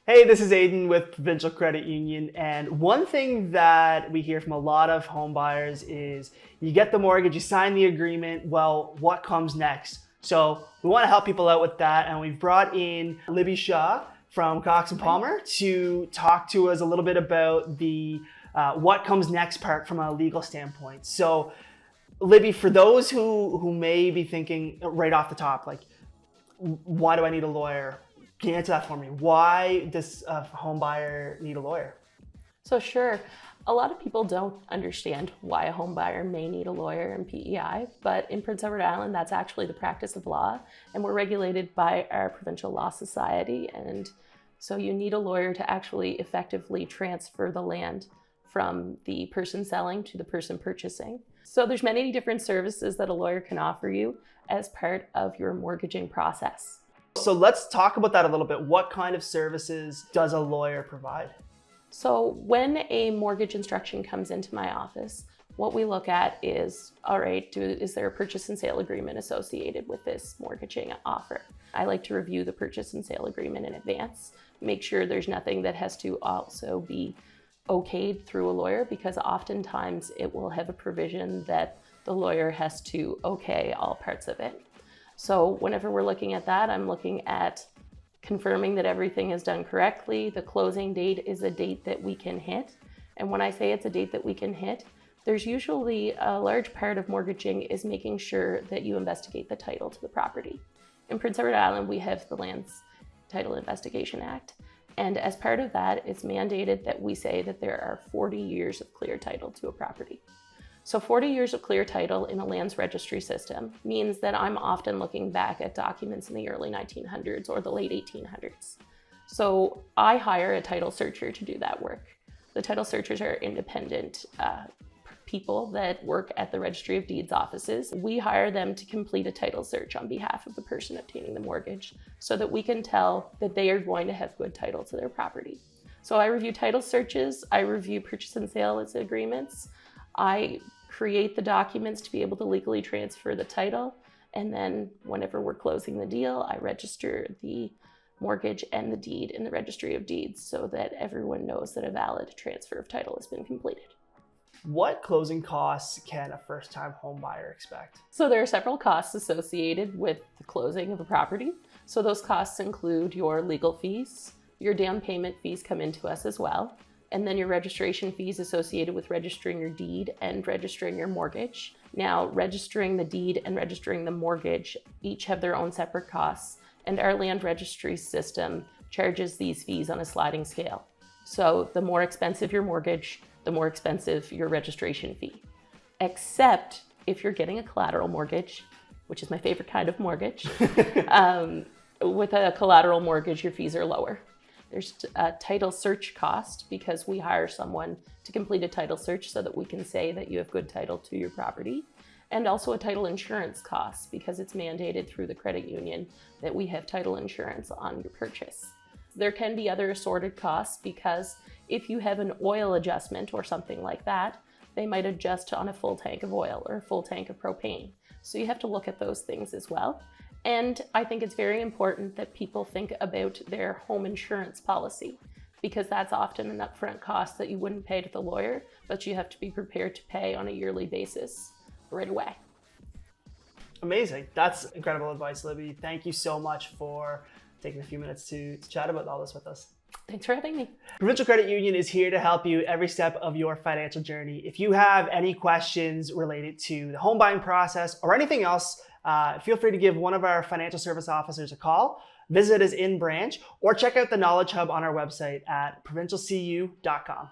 Hey, this is Aiden with Provincial Credit Union, and one thing that we hear from a lot of home buyers is you get the mortgage, you sign the agreement, well, what comes next? So we want to help people out with that, and we've brought in Libby Shaw from Cox and Palmer to talk to us a little bit about the what comes next part from a legal standpoint. So Libby, for those who may be thinking right off the top, like, why do I need a lawyer? Can you answer that for me? Why does a home buyer need a lawyer? So sure, a lot of people don't understand why a home buyer may need a lawyer in PEI, but in Prince Edward Island, that's actually the practice of law, and we're regulated by our Provincial Law Society, and so you need a lawyer to actually effectively transfer the land from the person selling to the person purchasing. So there's many different services that a lawyer can offer you as part of your mortgaging process. So let's talk about that a little bit. What kind of services does a lawyer provide? So when a mortgage instruction comes into my office, what we look at is, all right, is there a purchase and sale agreement associated with this mortgaging offer? I like to review the purchase and sale agreement in advance, make sure there's nothing that has to also be okayed through a lawyer, because oftentimes it will have a provision that the lawyer has to okay all parts of it. So whenever we're looking at that, I'm looking at confirming that everything is done correctly. The closing date is a date that we can hit. And when I say it's a date that we can hit, there's usually a large part of mortgaging is making sure that you investigate the title to the property. In Prince Edward Island, we have the Lands Title Investigation Act. And as part of that, it's mandated that we say that there are 40 years of clear title to a property. So 40 years of clear title in a lands registry system means that I'm often looking back at documents in the early 1900s or the late 1800s. So I hire a title searcher to do that work. The title searchers are independent people that work at the Registry of Deeds offices. We hire them to complete a title search on behalf of the person obtaining the mortgage so that we can tell that they are going to have good title to their property. So I review title searches, I review purchase and sale agreements, I create the documents to be able to legally transfer the title, and then whenever we're closing the deal, I register the mortgage and the deed in the Registry of Deeds so that everyone knows that a valid transfer of title has been completed. What closing costs can a first-time home buyer expect? So there are several costs associated with the closing of a property. So those costs include your legal fees, your down payment fees come into us as well, and then your registration fees associated with registering your deed and registering your mortgage. Now, registering the deed and registering the mortgage each have their own separate costs, and our land registry system charges these fees on a sliding scale. So the more expensive your mortgage, the more expensive your registration fee. Except if you're getting a collateral mortgage, which is my favorite kind of mortgage, with a collateral mortgage, your fees are lower. There's a title search cost because we hire someone to complete a title search so that we can say that you have good title to your property. And also a title insurance cost because it's mandated through the credit union that we have title insurance on your purchase. There can be other assorted costs because if you have an oil adjustment or something like that, they might adjust on a full tank of oil or a full tank of propane. So you have to look at those things as well. And I think it's very important that people think about their home insurance policy because that's often an upfront cost that you wouldn't pay to the lawyer, but you have to be prepared to pay on a yearly basis right away. Amazing. That's incredible advice, Libby. Thank you so much for taking a few minutes to chat about all this with us. Thanks for having me. Provincial Credit Union is here to help you every step of your financial journey. If you have any questions related to the home buying process or anything else, feel free to give one of our financial service officers a call, visit us in branch, or check out the Knowledge Hub on our website at provincialcu.com.